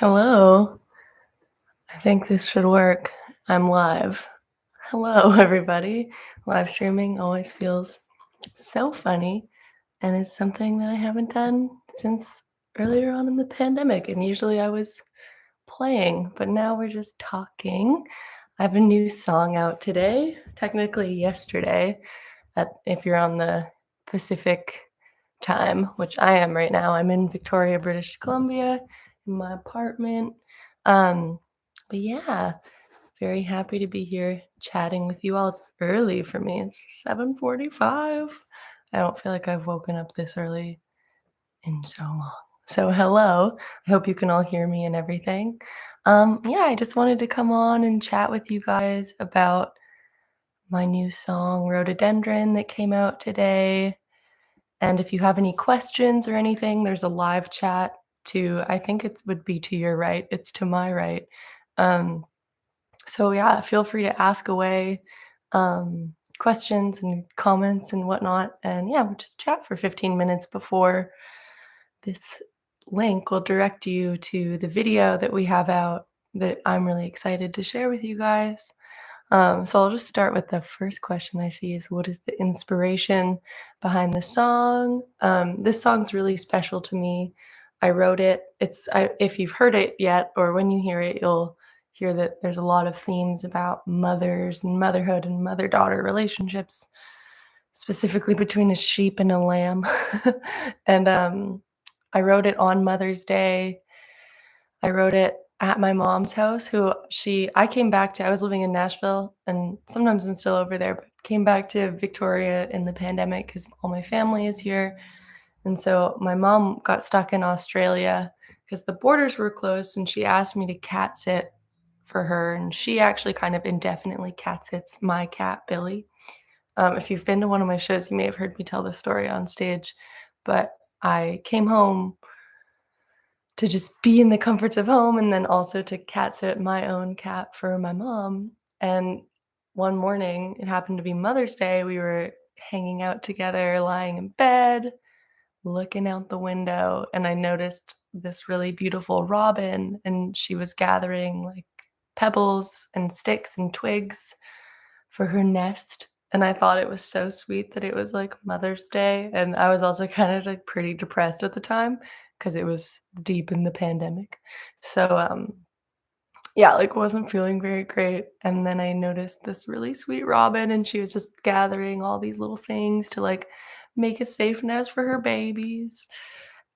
Hello. I think this should work. I'm live. Hello, everybody. Live streaming always feels so funny, and it's something that I haven't done since earlier on in the pandemic. And usually I was playing, but now we're just talking. I have a new song out today, technically yesterday, if you're on the Pacific time, which I am right now. I'm in Victoria, British Columbia, in my apartment. Um, but yeah, very happy to be here chatting with you all. It's early for me. It's 7:45. I don't feel like I've woken up this early in so long. So hello. I hope you can all hear me and everything. Yeah, I just wanted to come on and chat with you guys about my new song Rhododendron that came out today. And if you have any questions or anything, there's a live chat to I think it would be to your right. It's to my right. Um, so yeah, feel free to ask away questions and comments and whatnot. And yeah, we'll just chat for 15 minutes before this link will direct you to the video that we have out that I'm really excited to share with you guys. So I'll just start with the first question I see is what is the inspiration behind the song? This song's really special to me. I wrote it. If you've heard it yet, or when you hear it, you'll hear that there's a lot of themes about mothers and motherhood and mother-daughter relationships, specifically between a sheep and a lamb. and I wrote it on Mother's Day. I wrote it at my mom's house, who she I came back to I was living in Nashville, and sometimes I'm still over there, but came back to Victoria in the pandemic because all my family is here, and so my mom got stuck in Australia because the borders were closed, and she asked me to cat sit for her, and she actually kind of indefinitely cat sits my cat, Billy. If you've been to one of my shows, you may have heard me tell this story on stage, but I came home to just be in the comforts of home and then also to cat sit my own cat for my mom. And one morning, it happened to be Mother's Day, we were hanging out together, lying in bed, looking out the window, and I noticed this really beautiful robin, and she was gathering, like, pebbles and sticks and twigs for her nest, and I thought it was so sweet that it was, like, Mother's Day, and I was also kind of, like, pretty depressed at the time because it was deep in the pandemic. So, yeah, like, wasn't feeling very great, and then I noticed this really sweet robin, and she was just gathering all these little things to, like, make a safe nest for her babies,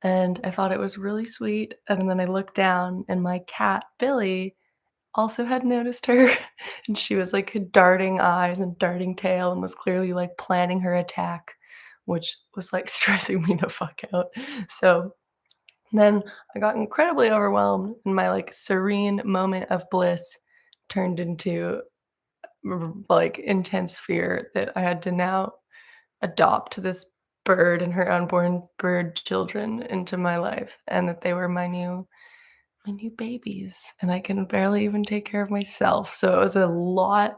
and I thought it was really sweet, and then I looked down, and my cat, Billy, also had noticed her, and she was, like, darting eyes and darting tail and was clearly, like, planning her attack, which was, like, stressing me the fuck out. So, then I got incredibly overwhelmed, and my, like, serene moment of bliss turned into, like, intense fear that I had to now adopt this bird and her unborn bird children into my life, and that they were my new babies, and I can barely even take care of myself. So it was a lot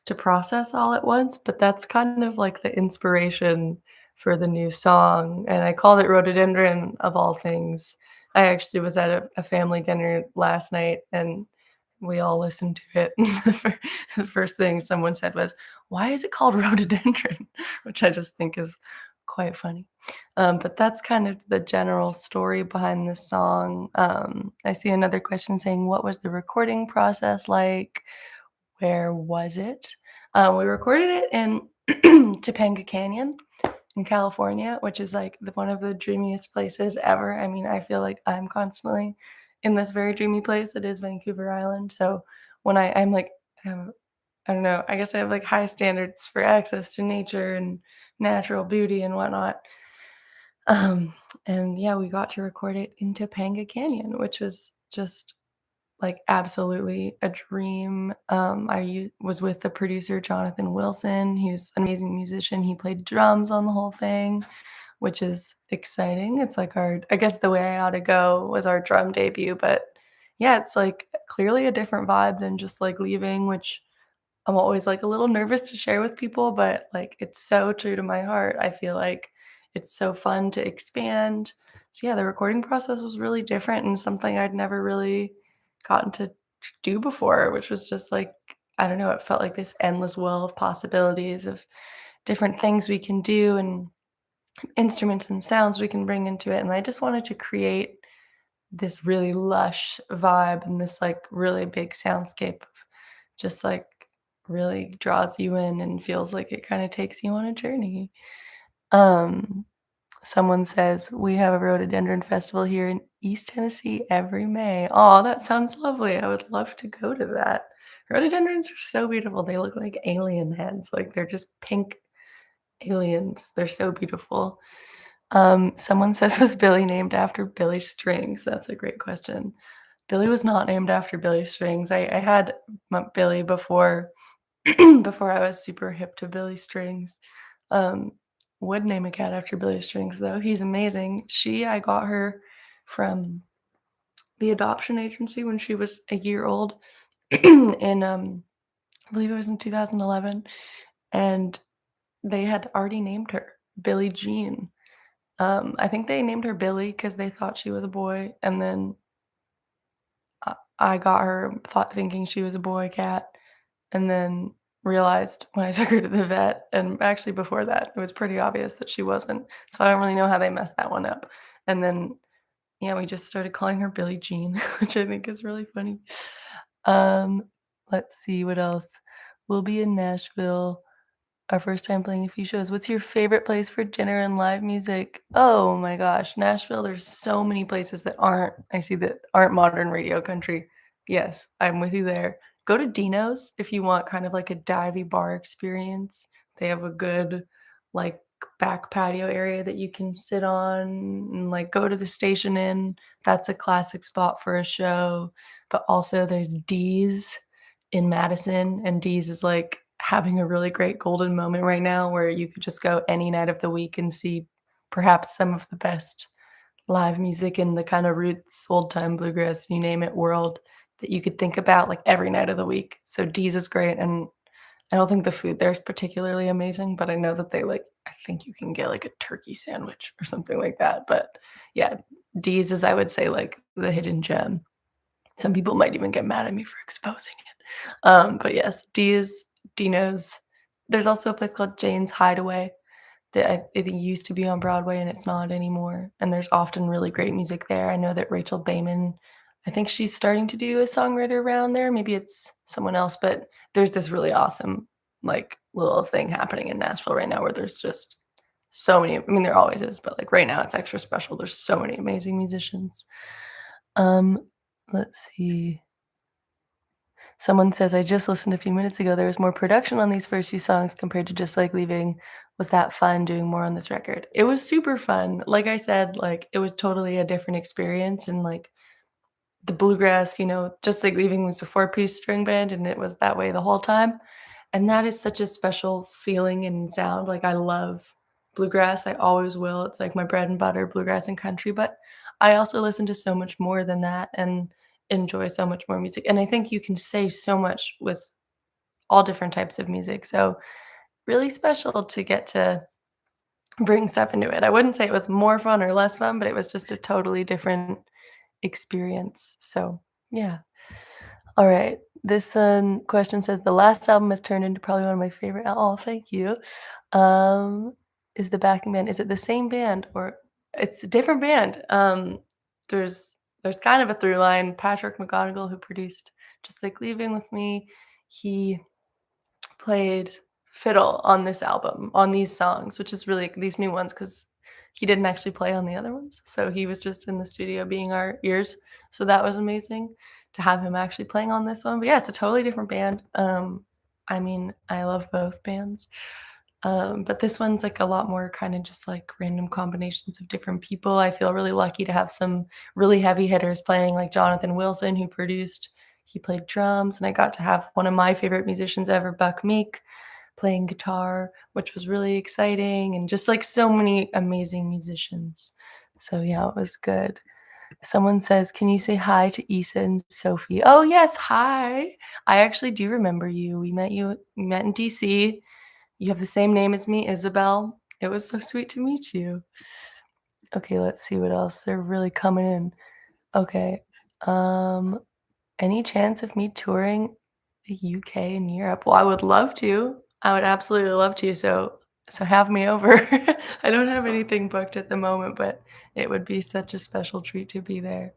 to process all at once, but that's kind of like the inspiration for the new song. And I called it Rhododendron of all things. I actually was at a family dinner last night and we all listened to it. The first thing someone said was, "Why is it called Rhododendron?" Which I just think is quite funny. But that's kind of the general story behind this song. I see another question saying, "What was the recording process like? Where was it?" We recorded it in Topanga Canyon in California, which is like one of the dreamiest places ever. I mean, I feel like I'm constantly in this very dreamy place that is Vancouver Island. So when I'm like, I don't know, I guess I have like high standards for access to nature and natural beauty and whatnot. Um, and yeah, we got to record it in Topanga Canyon, which was just like absolutely a dream. Was with the producer Jonathan Wilson. He's an amazing musician. He played drums on the whole thing, which is exciting. It's like I guess The Way I Ought to Go was our drum debut, but yeah, it's like clearly a different vibe than just like leaving, which I'm always like a little nervous to share with people, but like it's so true to my heart. I feel like it's so fun to expand, So, yeah, the recording process was really different and something I'd never really gotten to do before, which was just like, I don't know, it felt like this endless well of possibilities of different things we can do and instruments and sounds we can bring into it. And I just wanted to create this really lush vibe and this like really big soundscape of just like really draws you in and feels like it kind of takes you on a journey. Um Someone says, "We have a rhododendron festival here in East Tennessee every May." Oh, that sounds lovely. I would love to go to that. Rhododendrons are so beautiful. They look like alien heads. Like they're just pink aliens. They're so beautiful. Someone says, "Was Billy named after Billy Strings?" That's a great question. Billy was not named after Billy Strings. I had Billy before before I was super hip to Billy Strings. Um, would name a cat after Billy Strings though. He's amazing. I got her from the adoption agency when she was a year old in I believe it was in 2011, and they had already named her Billie Jean. I think they named her Billy because they thought she was a boy, and then I got her thinking she was a boy cat, and then realized when I took her to the vet, and actually before that, it was pretty obvious that she wasn't. So I don't really know how they messed that one up. And then, yeah, we just started calling her Billie Jean, which I think is really funny. Um, let's see what else. We'll be in Nashville. Our first time playing a few shows. What's your favorite place for dinner and live music? Oh my gosh, Nashville, there's so many places that aren't modern radio country. Yes, I'm with you there. Go to Dino's if you want kind of like a divey bar experience. They have a good like back patio area that you can sit on and like go to the station in. That's a classic spot for a show. But also there's D's in Madison, and Dee's is like having a really great golden moment right now where you could just go any night of the week and see perhaps some of the best live music in the kind of roots, old time bluegrass, you name it, world that you could think about like every night of the week. So Dee's is great, and I don't think the food there is particularly amazing, but I know that I think you can get like a turkey sandwich or something like that. But yeah, Dee's is, I would say, like the hidden gem. Some people might even get mad at me for exposing it. But yes, Dino's. There's also a place called Jane's Hideaway that I think used to be on Broadway and it's not anymore. And there's often really great music there. I know that Rachel Bayman, I think she's starting to do a songwriter around there. Maybe it's someone else, but there's this really awesome like little thing happening in Nashville right now where there's just so many. I mean, there always is, but like right now it's extra special. There's so many amazing musicians. Um, let's see. Someone says, I just listened a few minutes ago. There was more production on these first few songs compared to Just Like Leaving. Was that fun doing more on this record? It was super fun. Like I said, like it was totally a different experience. And like the bluegrass, Just Like Leaving was a four-piece string band and it was that way the whole time. And that is such a special feeling and sound. Like I love bluegrass. I always will. It's like my bread and butter, bluegrass and country. But I also listen to so much more than that and enjoy so much more music. And I think you can say so much with all different types of music. So really special to get to bring stuff into it. I wouldn't say it was more fun or less fun, but it was just a totally different experience. So yeah. All right. This question says the last album has turned into probably one of my favorite. Oh, thank you. Um, is the backing band? Is it the same band or it's a different band? There's there's kind of a through line. Patrick McGonigal, who produced Just Like Leaving with me, he played fiddle on this album, on these songs, which is really these new ones because he didn't actually play on the other ones. So he was just in the studio being our ears. So that was amazing to have him actually playing on this one. But yeah, it's a totally different band. I mean, I love both bands. But this one's like a lot more kind of just like random combinations of different people. I feel really lucky to have some really heavy hitters playing, like Jonathan Wilson, who produced. He played drums, and I got to have one of my favorite musicians ever, Buck Meek, playing guitar, which was really exciting, and just like so many amazing musicians. So yeah, it was good. Someone says, "Can you say hi to Issa and Sophie?" Oh yes, hi. I actually do remember you. We met in DC. You have the same name as me, Isabel. It was so sweet to meet you. Okay, let's see what else. They're really coming in. Okay. Um, any chance of me touring the UK and Europe? Well, I would love to. I would absolutely love to. So have me over. I don't have anything booked at the moment, but it would be such a special treat to be there.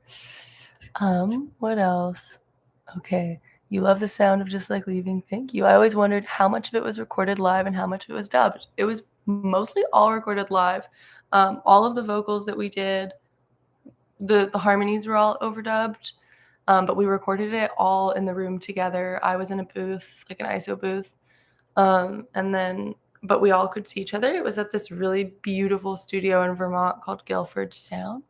What else? Okay. You love the sound of Just Like Leaving. Thank you. I always wondered how much of it was recorded live and how much of it was dubbed. It was mostly all recorded live. All of the vocals that we did, the harmonies were all overdubbed, but we recorded it all in the room together. I was in a booth, like an ISO booth, and then but we all could see each other. It was at this really beautiful studio in Vermont called Guilford Sound.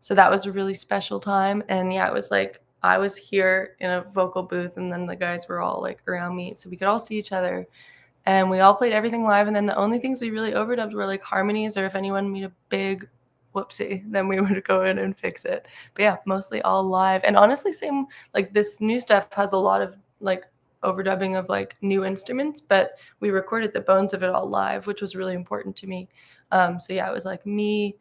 So that was a really special time. And yeah, it was like I was here in a vocal booth and then the guys were all like around me. So we could all see each other. And we all played everything live. And then the only things we really overdubbed were like harmonies, or if anyone made a big whoopsie, then we would go in and fix it. But yeah, mostly all live. And honestly, same, like this new stuff has a lot of like overdubbing of like new instruments, but we recorded the bones of it all live, which was really important to me. So yeah, it was like me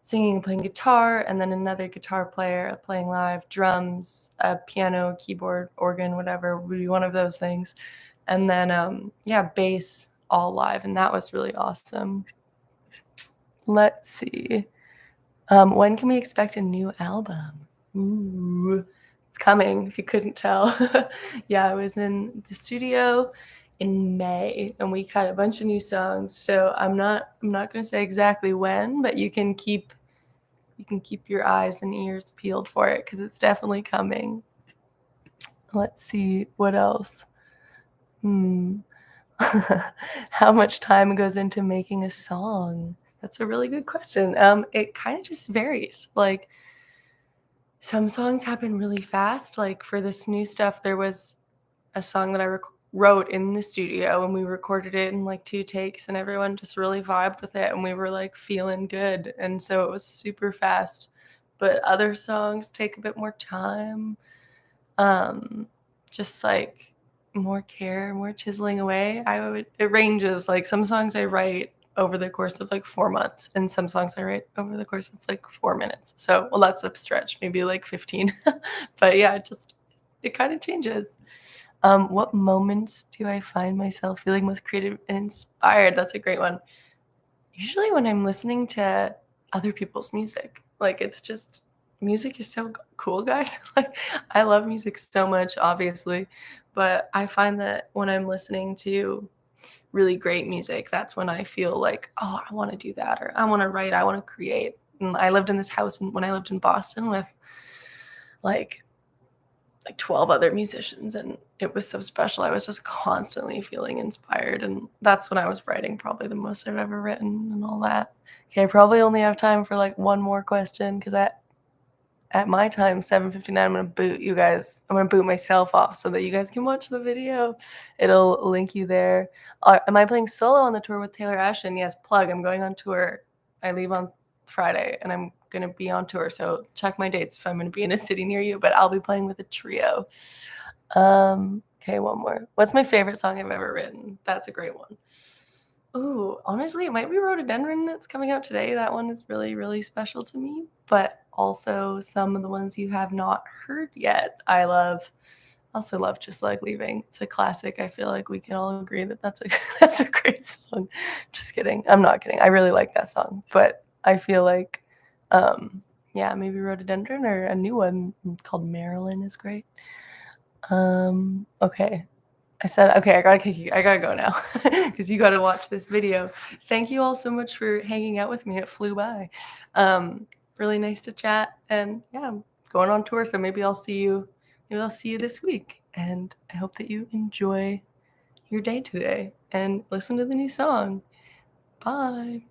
singing and playing guitar, and then another guitar player playing live, drums, a piano, keyboard, organ, whatever would be one of those things. And then yeah, bass all live, and that was really awesome. Let's see. When can we expect a new album? Ooh, it's coming, if you couldn't tell. Yeah, I was in the studio in May and we cut a bunch of new songs. So I'm not gonna say exactly when, but you can keep your eyes and ears peeled for it because it's definitely coming. Let's see what else. How much time goes into making a song? That's a really good question. It kind of just varies. Like some songs happen really fast. Like for this new stuff, there was a song that I wrote in the studio and we recorded it in like 2 takes and everyone just really vibed with it and we were like feeling good. And so it was super fast. But other songs take a bit more time. Um, just like more care, more chiseling away. It ranges. Like some songs I write over the course of like 4 months, and some songs I write over the course of like 4 minutes. So, well, that's a stretch, maybe like 15. But yeah, it kind of changes. What moments do I find myself feeling most creative and inspired? That's a great one. Usually when I'm listening to other people's music. Like it's just music is so cool, guys. Like I love music so much, obviously, but I find that when I'm listening to really great music, that's when I feel like, oh, I want to do that, or I want to write, I want to create. And I lived in this house when I lived in Boston with like 12 other musicians, and it was so special. I was just constantly feeling inspired, and that's when I was writing probably the most I've ever written and all that. Okay, I probably only have time for like one more question because at my time, 7:59, I'm gonna boot you guys. I'm gonna boot myself off so that you guys can watch the video. It'll link you there. Am I playing solo on the tour with Taylor Ashton? Yes, plug. I'm going on tour. I leave on Friday and I'm gonna be on tour. So check my dates if I'm gonna be in a city near you, but I'll be playing with a trio. Okay, one more. What's my favorite song I've ever written? That's a great one. Ooh, honestly, it might be Rhododendron that's coming out today. That one is really, really special to me. But also some of the ones you have not heard yet, I love. Also love Just Like Leaving. It's a classic. I feel like we can all agree that that's a that's a great song. Just kidding. I'm not kidding. I really like that song, but I feel like, yeah, maybe Rhododendron or a new one called Marilyn is great. Okay. I said, okay, I gotta kick you. I gotta go now because you gotta watch this video. Thank you all so much for hanging out with me. It flew by. Really nice to chat, and yeah, I'm going on tour, so maybe I'll see you. Maybe I'll see you this week, and I hope that you enjoy your day today and listen to the new song. Bye.